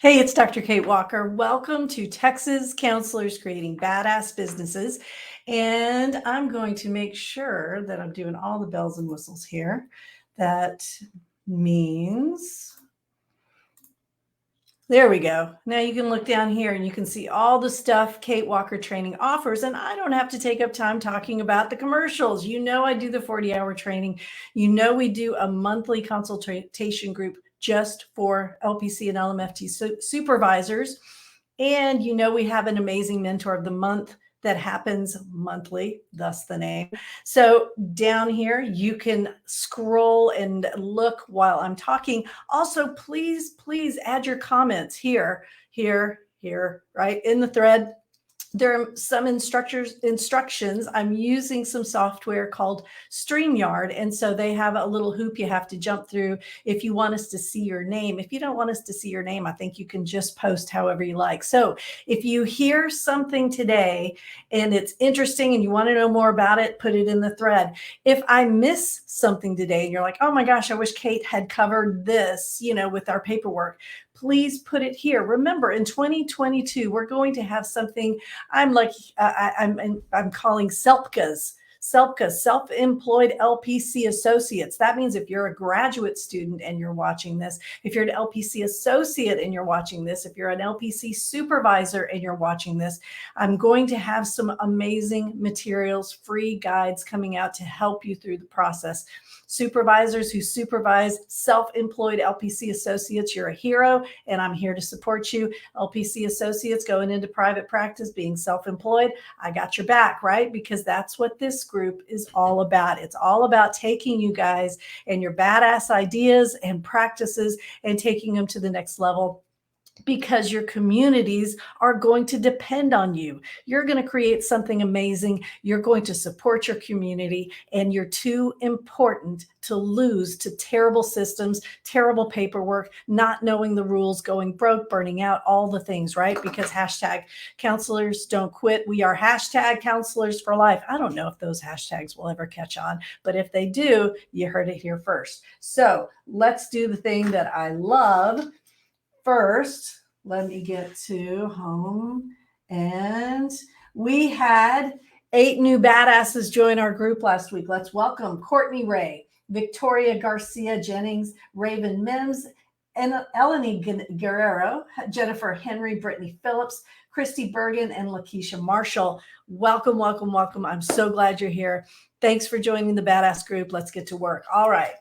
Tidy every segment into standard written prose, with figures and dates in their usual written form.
Hey, it's Dr. Kate Walker. Welcome to Texas Counselors Creating Badass Businesses. And I'm going to make sure that I'm doing all the bells and whistles here. That means, there we go. Now you can look down here and you can see all the stuff Kate Walker Training offers. And I don't have to take up time talking about the commercials. You know, I do the 40-hour training. You know, we do a monthly consultation group just for LPC and LMFT supervisors. And you know, we have an amazing mentor of the month that happens monthly, thus the name. So down here, you can scroll and look while I'm talking. Also, please add your comments here, right in the thread. There are some instructions. I'm using some software called StreamYard. And so they have a little hoop you have to jump through if you want us to see your name. If you don't want us to see your name, I think you can just post however you like. So if you hear something today and it's interesting and you want to know more about it, put it in the thread. If I miss something today and you're like, oh my gosh, I wish Kate had covered this, with our paperwork, please put it here. Remember, in 2022, we're going to have something I'm calling SELPCAs, self-employed LPC associates. That means if you're a graduate student and you're watching this, if you're an LPC associate and you're watching this, if you're an LPC supervisor and you're watching this, I'm going to have some amazing materials, free guides coming out to help you through the process. Supervisors who supervise self-employed LPC associates, you're a hero, and I'm here to support you. LPC associates going into private practice, being self-employed, I got your back, right? Because that's what this group is all about. It's all about taking you guys and your badass ideas and practices and taking them to the next level, because your communities are going to depend on you. You're going to create something amazing. You're going to support your community, and you're too important to lose to terrible systems, terrible paperwork, not knowing the rules, going broke, burning out, all the things, right? Because hashtag counselors don't quit. We are hashtag counselors for life. I don't know if those hashtags will ever catch on, but if they do, you heard it here first. So let's do the thing that I love. First, let me get to home. And we had 8 new badasses join our group last week. Let's welcome Courtney Ray, Victoria Garcia Jennings, Raven Mims, and Eleni Guerrero, Jennifer Henry, Brittany Phillips, Christy Bergen, and Lakeisha Marshall. Welcome, welcome, welcome. I'm so glad you're here. Thanks for joining the Badass group. Let's get to work. All right.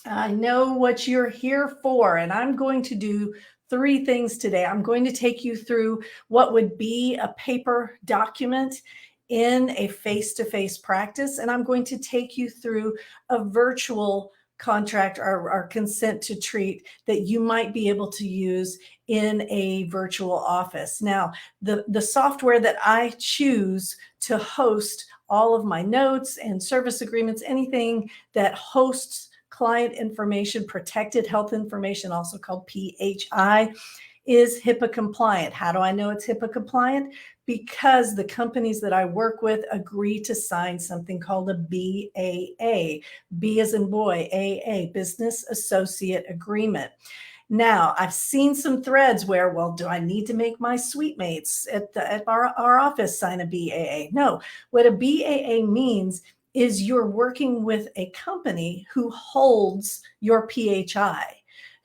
I know what you're here for, and I'm going to do 3 things today. I'm going to take you through what would be a paper document in a face-to-face practice, and I'm going to take you through a virtual contract or consent to treat that you might be able to use in a virtual office. Now, the software that I choose to host all of my notes and service agreements, anything that hosts client information, protected health information, also called PHI, is HIPAA compliant. How do I know it's HIPAA compliant? Because the companies that I work with agree to sign something called a BAA, B as in boy, AA, Business Associate Agreement. Now, I've seen some threads where, well, do I need to make my suite mates at our office sign a BAA? No, what a BAA means is you're working with a company who holds your PHI,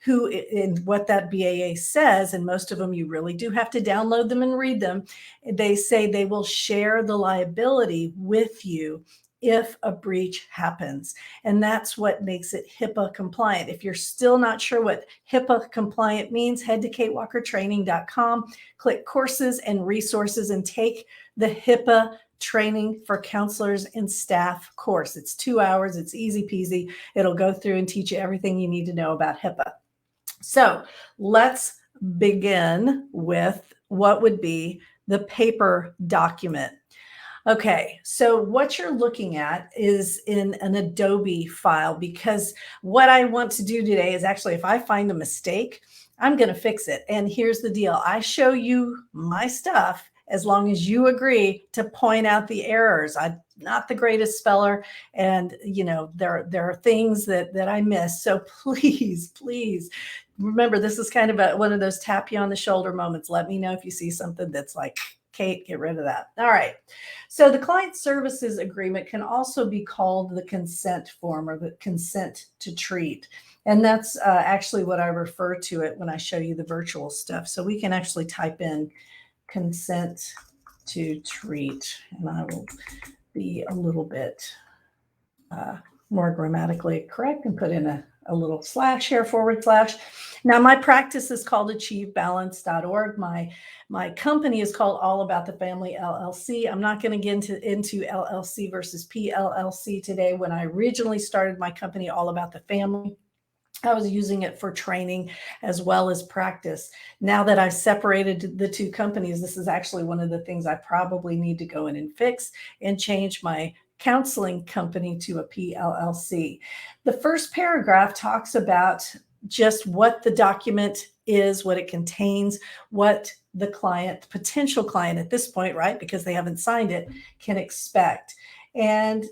who, in what that BAA says, and most of them you really do have to download them and read them, they say they will share the liability with you if a breach happens. And that's what makes it HIPAA compliant. If you're still not sure what HIPAA compliant means, head to katewalkertraining.com, click courses and resources, and take the HIPAA Training for Counselors and Staff course. It's 2 hours. It's easy peasy. It'll go through and teach you everything you need to know about HIPAA. So let's begin with what would be the paper document. Okay, so what you're looking at is in an Adobe file, because what I want to do today is actually, if I find a mistake, I'm going to fix it. And here's the deal. I show you my stuff as long as you agree to point out the errors. not the greatest speller. And, you know, there are things that I miss. So please, please remember, this is kind of one of those tap you on the shoulder moments. Let me know if you see something that's like, Kate, get rid of that. All right. So the client services agreement can also be called the consent form or the consent to treat. And that's actually what I refer to it when I show you the virtual stuff. So we can actually type in consent to treat, and I will be a little bit more grammatically correct and put in a little slash here, /. Now, my practice is called achievebalance.org. My company is called All About the Family LLC. I'm not going to get into LLC versus PLLC today. When I originally started my company, All About the Family, I was using it for training as well as practice. Now that I've separated the two companies, this is actually one of the things I probably need to go in and fix and change my counseling company to a PLLC. The first paragraph talks about just what the document is, what it contains, what the client, potential client at this point, right, because they haven't signed it, can expect. And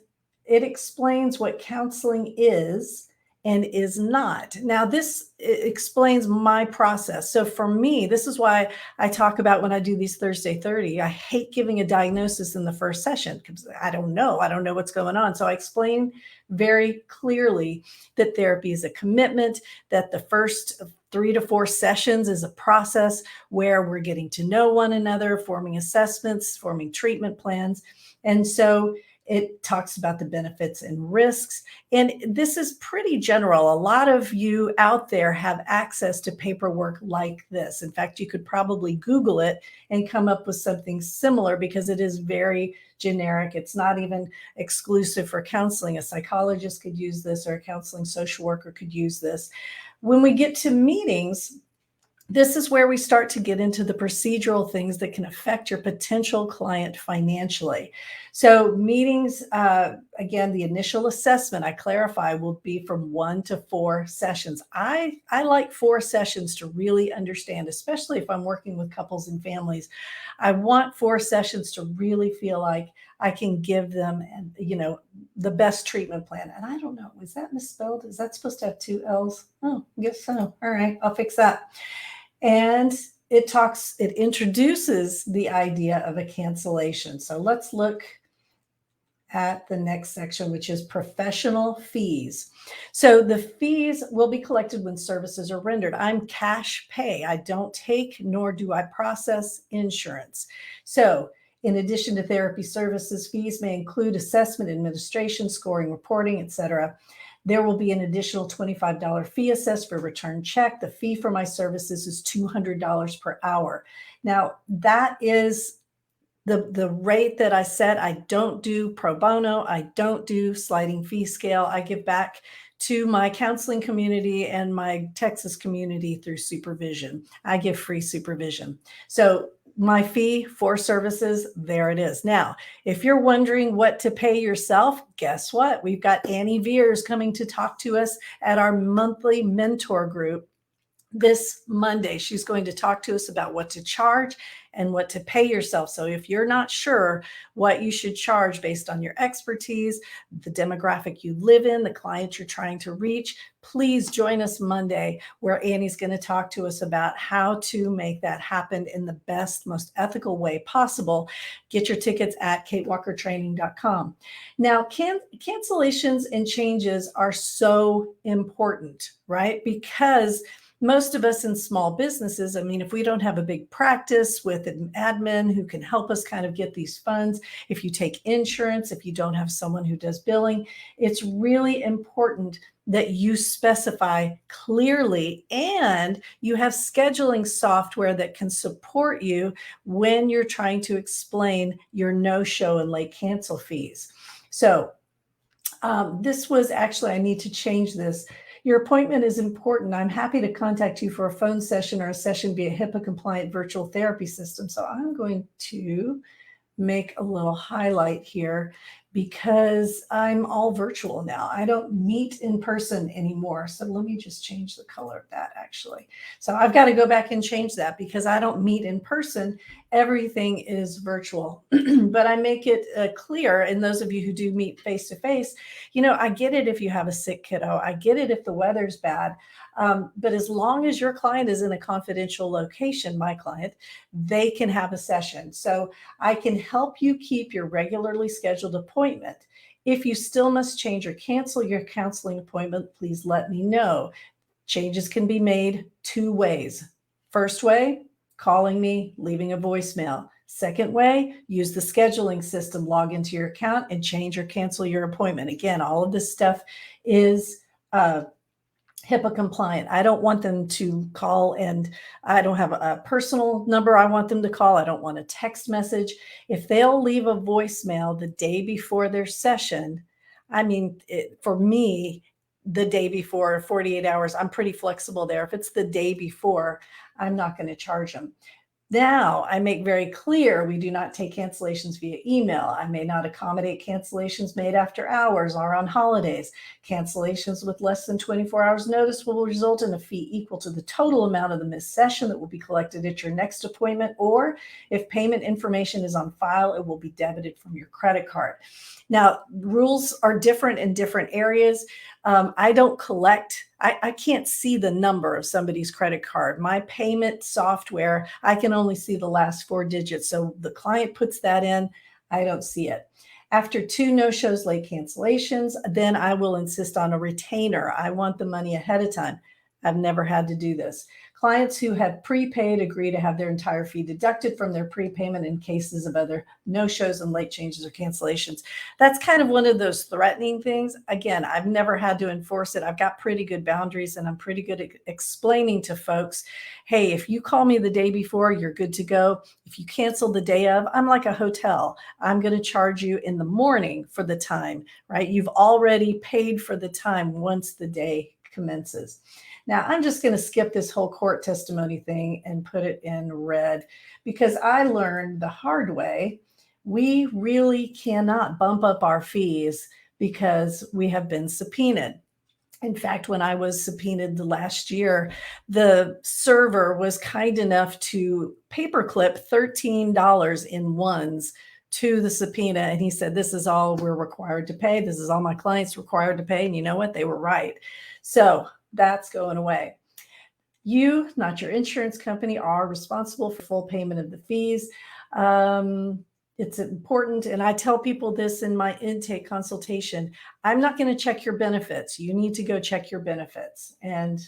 it explains what counseling is and is not. Now, this explains my process. So for me, this is why I talk about when I do these Thursday 30, I hate giving a diagnosis in the first session because I don't know what's going on. So I explain very clearly that therapy is a commitment, that the first 3 to 4 sessions is a process where we're getting to know one another, forming assessments, forming treatment plans. And so it talks about the benefits and risks. And this is pretty general. A lot of you out there have access to paperwork like this. In fact, you could probably Google it and come up with something similar because it is very generic. It's not even exclusive for counseling. A psychologist could use this, or a counseling social worker could use this. When we get to meetings, this is where we start to get into the procedural things that can affect your potential client financially. So meetings, again, the initial assessment, I clarify, will be from 1 to 4 sessions. I like 4 sessions to really understand, especially if I'm working with couples and families. I want 4 sessions to really feel like I can give them, the best treatment plan. And I don't know, is that misspelled? Is that supposed to have 2 L's? Oh, I guess so. All right, I'll fix that. And it introduces the idea of a cancellation. So let's look at the next section, which is professional fees. So the fees will be collected when services are rendered. I'm cash pay. I don't take nor do I process insurance. So in addition to therapy services, fees may include assessment, administration, scoring, reporting, etc. There will be an additional $25 fee assessed for return check. The fee for my services is $200 per hour. Now, that is the rate that I set. I don't do pro bono. I don't do sliding fee scale. I give back to my counseling community and my Texas community through supervision. I give free supervision. So my fee for services, there it is. Now, if you're wondering what to pay yourself, guess what? We've got Annie Veers coming to talk to us at our monthly mentor group this Monday. She's going to talk to us about what to charge and what to pay yourself. So if you're not sure what you should charge based on your expertise, the demographic you live in, the client you're trying to reach, please join us Monday, where Annie's going to talk to us about how to make that happen in the best, most ethical way possible. Get your tickets at katewalkertraining.com. Now, cancellations and changes are so important, right? Because most of us in small businesses, I mean, if we don't have a big practice with an admin who can help us kind of get these funds, if you take insurance, if you don't have someone who does billing, it's really important that you specify clearly and you have scheduling software that can support you when you're trying to explain your no-show and late cancel fees. So this was actually, I need to change this. Your appointment is important. I'm happy to contact you for a phone session or a session via HIPAA-compliant virtual therapy system. So I'm going to make a little highlight here because I'm all virtual now. I don't meet in person anymore. So let me just change the color of that actually. So I've got to go back and change that because I don't meet in person. Everything is virtual. But I make it clear, and those of you who do meet face to face, I get it if you have a sick kiddo. I get it if the weather's bad. But as long as your client is in a confidential location, my client, they can have a session. So I can help you keep your regularly scheduled appointment. If you still must change or cancel your counseling appointment, please let me know. Changes can be made 2 ways. First way, calling me, leaving a voicemail. Second way, use the scheduling system, log into your account and change or cancel your appointment. Again, all of this stuff is HIPAA compliant. I don't want them to call, and I don't have a personal number I want them to call. I don't want a text message. If they'll leave a voicemail the day before their session, for me, the day before, 48 hours, I'm pretty flexible there. If it's the day before, I'm not going to charge them. Now, I make very clear we do not take cancellations via email. I may not accommodate cancellations made after hours or on holidays. Cancellations with less than 24 hours notice will result in a fee equal to the total amount of the missed session that will be collected at your next appointment, or if payment information is on file, it will be debited from your credit card. Now, rules are different in different areas. I don't collect, I can't see the number of somebody's credit card. My payment software, I can only see the last 4 digits. So the client puts that in, I don't see it. After 2 no-shows, late cancellations, then I will insist on a retainer. I want the money ahead of time. I've never had to do this. Clients who have prepaid agree to have their entire fee deducted from their prepayment in cases of other no-shows and late changes or cancellations. That's kind of one of those threatening things. Again, I've never had to enforce it. I've got pretty good boundaries, and I'm pretty good at explaining to folks, hey, if you call me the day before, you're good to go. If you cancel the day of, I'm like a hotel. I'm going to charge you in the morning for the time, right? You've already paid for the time once the day commences. Now, I'm just going to skip this whole court testimony thing and put it in red because I learned the hard way. We really cannot bump up our fees because we have been subpoenaed. In fact, when I was subpoenaed last year, the server was kind enough to paperclip $13 in ones to the subpoena. And he said, this is all we're required to pay. This is all my clients required to pay. And you know what? They were right. So that's going away. You, not your insurance company, are responsible for full payment of the fees. It's important, and I tell people this in my intake consultation, I'm not going to check your benefits. You need to go check your benefits. And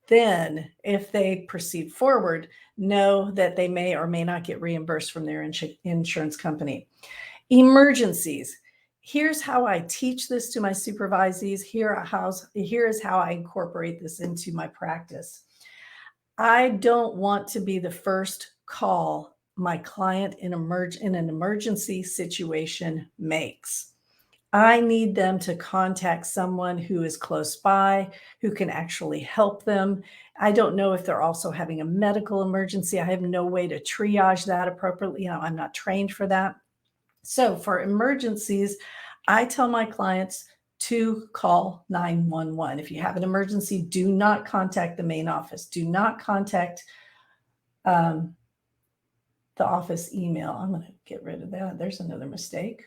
then if they proceed forward, know that they may or may not get reimbursed from their insurance company. Emergencies. Here's how I teach this to my supervisees. Here is how I incorporate this into my practice. I don't want to be the first call my client in an emergency situation makes. I need them to contact someone who is close by, who can actually help them. I don't know if they're also having a medical emergency. I have no way to triage that appropriately. I'm not trained for that. So for emergencies, I tell my clients to call 911. If you have an emergency, do not contact the main office. Do not contact the office email. I'm going to get rid of that. There's another mistake.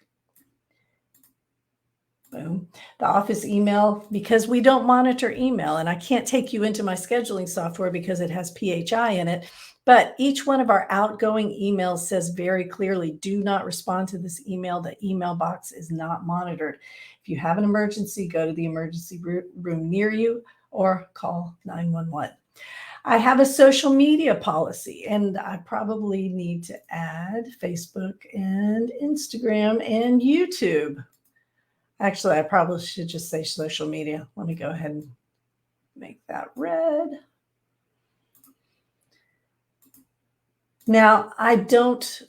Boom. The office email, because we don't monitor email, and I can't take you into my scheduling software because it has PHI in it. But each one of our outgoing emails says very clearly, do not respond to this email. The email box is not monitored. If you have an emergency, go to the emergency room near you or call 911. I have a social media policy, and I probably need to add Facebook and Instagram and YouTube. Actually, I probably should just say social media. Let me go ahead and make that red. Now, I don't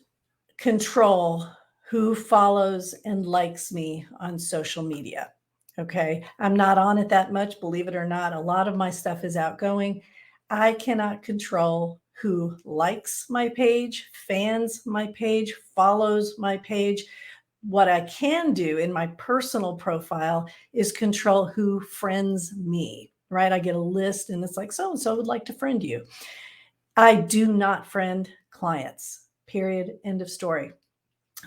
control who follows and likes me on social media. Okay. I'm not on it that much, believe it or not. A lot of my stuff is outgoing. I cannot control who likes my page, fans my page, follows my page. What I can do in my personal profile is control who friends me, right? I get a list and it's like, so and so would like to friend you. I do not friend clients, period. End of story.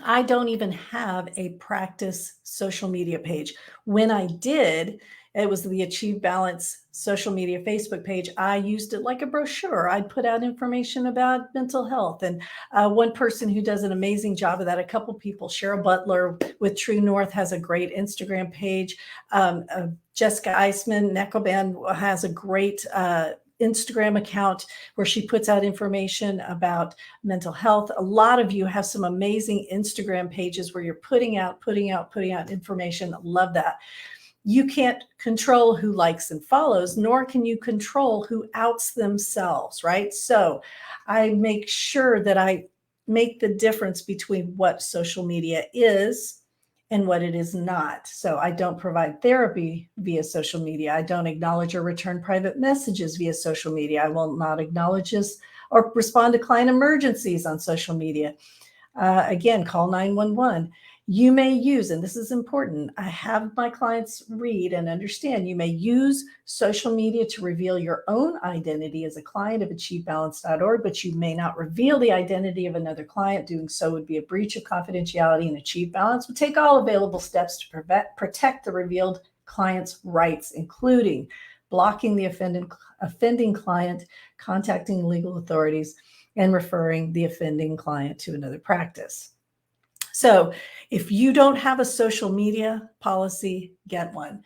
I don't even have a practice social media page. When I did, it was the Achieve Balance social media Facebook page. I used it like a brochure. I'd put out information about mental health. And one person who does an amazing job of that, a couple people, Cheryl Butler with True North has a great Instagram page. Jessica Eisman, Neckelband, has a great Instagram account where she puts out information about mental health. A lot of you have some amazing Instagram pages where you're putting out information. Love that. You can't control who likes and follows, nor can you control who outs themselves, right? So I make sure that I make the difference between what social media is and what it is not. So I don't provide therapy via social media. I don't acknowledge or return private messages via social media. I will not acknowledge this or respond to client emergencies on social media. Again, call 911. You may use, and this is important, I have my clients read and understand, you may use social media to reveal your own identity as a client of achievebalance.org, but you may not reveal the identity of another client. Doing so would be a breach of confidentiality, and Achieve Balance would take all available steps to protect the revealed client's rights, including blocking the offending client, contacting legal authorities, and referring the offending client to another practice. So if you don't have a social media policy, get one.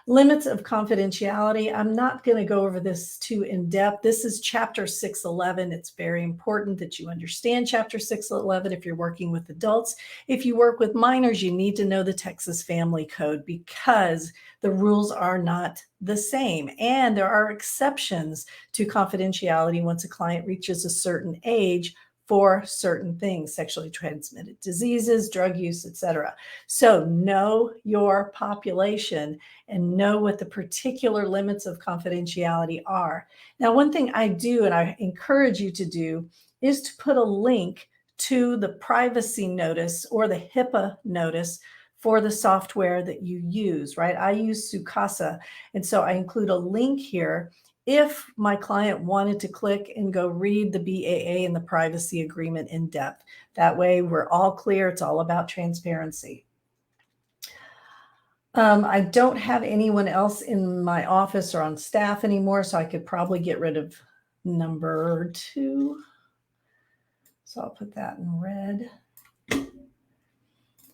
Limits of confidentiality. I'm not going to go over this too in depth. This is Chapter 611. It's very important that you understand Chapter 611 if you're working with adults. If you work with minors, you need to know the Texas Family Code because the rules are not the same. And there are exceptions to confidentiality once a client reaches a certain age for certain things, sexually transmitted diseases, drug use, etc. So know your population and know what the particular limits of confidentiality are. Now, one thing I do, and I encourage you to do, is to put a link to the privacy notice or the HIPAA notice for the software that you use, right? I use Sukasa, and so I include a link here if my client wanted to click and go read the BAA and the privacy agreement in depth. That way we're all clear. It's all about transparency. I don't have anyone else in my office or on staff anymore, so I could probably get rid of number 2. So I'll put that in red.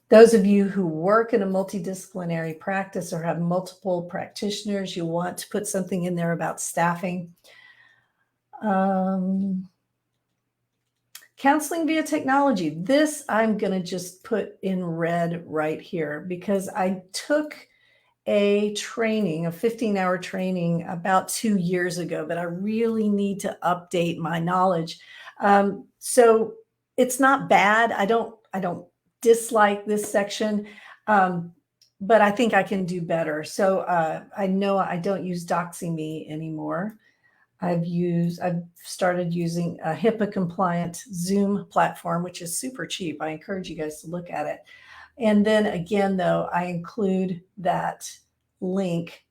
Those of you who work in a multidisciplinary practice or have multiple practitioners, you want to put something in there about staffing. Counseling via technology. This I'm going to just put in red right here because I took a training, a 15-hour training about 2 years ago, but I really need to update my knowledge. So it's not bad. I don't dislike this section, but I think I can do better. So I know I don't use DoxyMe anymore. I've started using a HIPAA compliant Zoom platform, which is super cheap. I encourage you guys to look at it. And then again, though, I include that link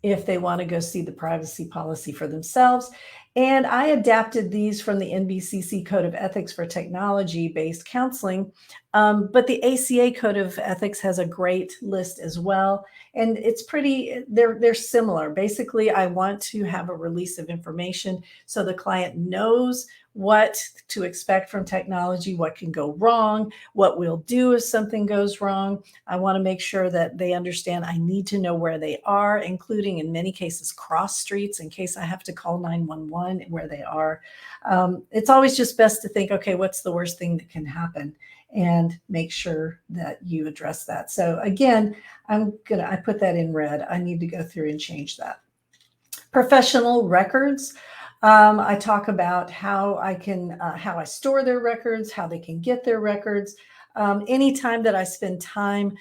if they want to go see the privacy policy for themselves. And I adapted these from the NBCC Code of Ethics for Technology-based counseling. But the ACA Code of Ethics has a great list as well. And it's they're similar. Basically, I want to have a release of information so the client knows what to expect from technology, what can go wrong, what we'll do if something goes wrong. I want to make sure that they understand I need to know where they are, including in many cases cross streets in case I have to call 911 where they are. It's always just best to think, okay, what's the worst thing that can happen? And make sure that you address that. So again, I put that in red. I need to go through and change that. Professional records. I talk about how I store their records, how they can get their records. Anytime that I spend time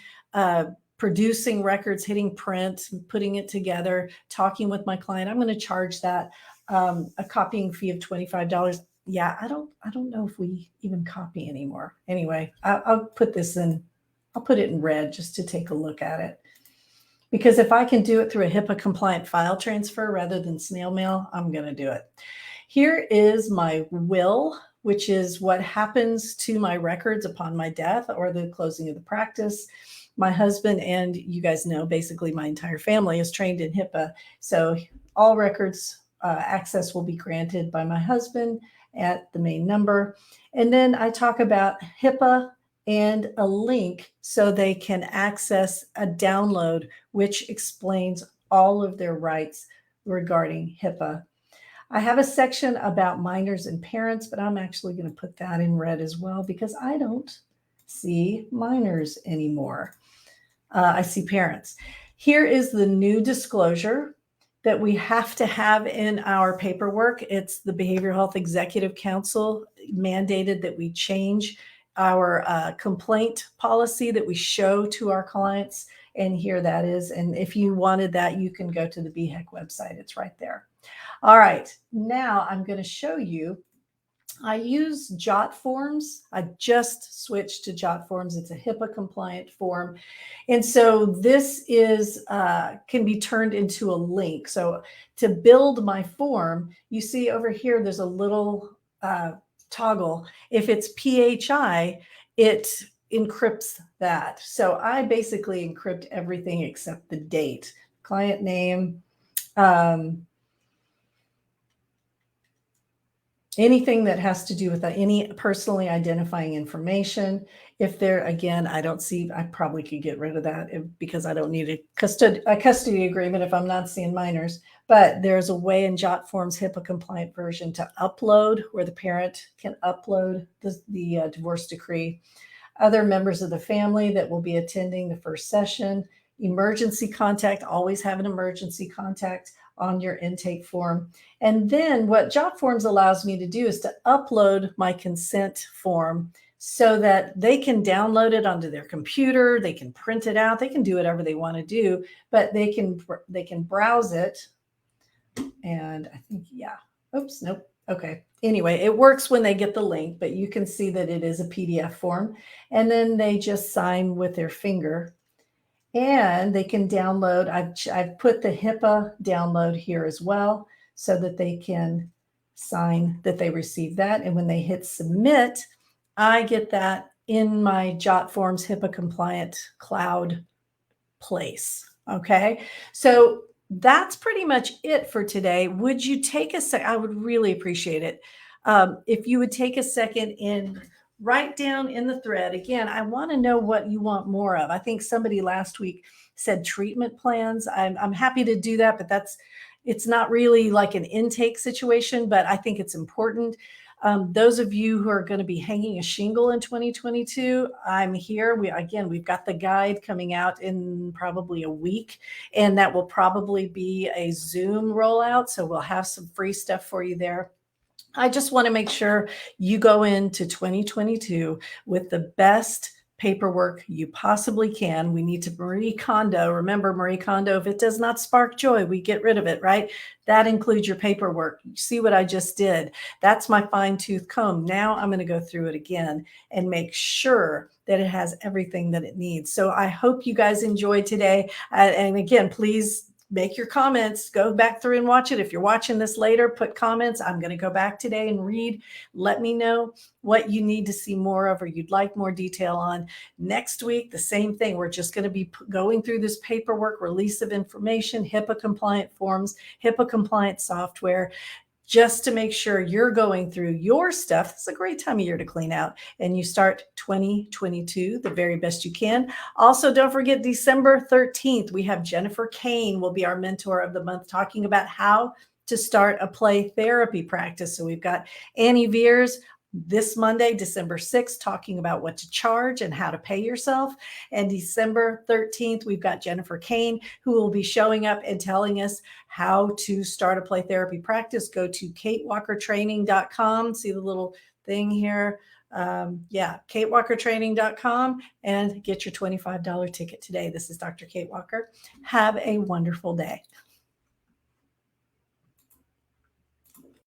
producing records, hitting print, putting it together, talking with my client, I'm going to charge that a copying fee of $25. Yeah, I don't know if we even copy anymore. Anyway, I'll put this in I'll put it in red just to take a look at it. Because if I can do it through a HIPAA compliant file transfer rather than snail mail, I'm going to do it. Here is my will, which is what happens to my records upon my death or the closing of the practice. My husband and you guys know, basically my entire family is trained in HIPAA. So all records access will be granted by my husband at the main number. And then I talk about HIPAA and a link so they can access a download, which explains all of their rights regarding HIPAA. I have a section about minors and parents, but I'm actually going to put that in red as well because I don't see minors anymore. I see parents. Here is the new disclosure that we have to have in our paperwork. It's the Behavioral Health Executive Council mandated that we change our complaint policy that we show to our clients. And here that is. And if you wanted that, you can go to the BHEC website. It's right there. All right. Now I'm going to show you. I use Jot forms. I just switched to Jot forms. It's a HIPAA compliant form. And so this is can be turned into a link. So to build my form, you see over here, there's a little toggle. If it's PHI, it encrypts that. So I basically encrypt everything except the date, client name, anything that has to do with any personally identifying information. If there, again, I don't see, I probably could get rid of that because I don't need a custody agreement if I'm not seeing minors. But there's a way in Jot Forms HIPAA compliant version to upload where the parent can upload the divorce decree. Other members of the family that will be attending the first session. Emergency contact, always have an emergency contact on your intake form. And then what Jot Forms allows me to do is to upload my consent form so that they can download it onto their computer, they can print it out, they can do whatever they want to do, but they can browse it. And I think, yeah, oops, nope. Okay. Anyway, it works when they get the link, but you can see that it is a PDF form. And then they just sign with their finger. And they can download, I've put the HIPAA download here as well so that they can sign that they received that. And when they hit submit, I get that in my Jot Forms HIPAA compliant cloud place. Okay. So that's pretty much it for today. Would you take a second? I would really appreciate it. If you would take a second and write down in the thread. Again, I want to know what you want more of. I think somebody last week said treatment plans. I'm happy to do that, but it's not really like an intake situation, but I think it's important. Those of you who are going to be hanging a shingle in 2022, I'm here. We've got the guide coming out in probably a week, and that will probably be a Zoom rollout. So we'll have some free stuff for you there. I just want to make sure you go into 2022 with the best paperwork you possibly can. We need to Marie Kondo. Remember Marie Kondo, if it does not spark joy, we get rid of it, right? That includes your paperwork. You see what I just did? That's my fine tooth comb. Now I'm going to go through it again and make sure that it has everything that it needs. So I hope you guys enjoyed today. And again, please make your comments, go back through and watch it. If you're watching this later, put comments. I'm going to go back today and read. Let me know what you need to see more of or you'd like more detail on. Next week, the same thing. We're just going to be going through this paperwork, release of information, HIPAA compliant forms, HIPAA compliant software, just to make sure you're going through your stuff. It's a great time of year to clean out and you start 2022 the very best you can. Also, don't forget December 13th, we have Jennifer Kane will be our mentor of the month talking about how to start a play therapy practice. So we've got Annie Veers this Monday, December 6th, talking about what to charge and how to pay yourself. And December 13th, we've got Jennifer Kane, who will be showing up and telling us how to start a play therapy practice. Go to katewalkertraining.com. See the little thing here. katewalkertraining.com and get your $25 ticket today. This is Dr. Kate Walker. Have a wonderful day.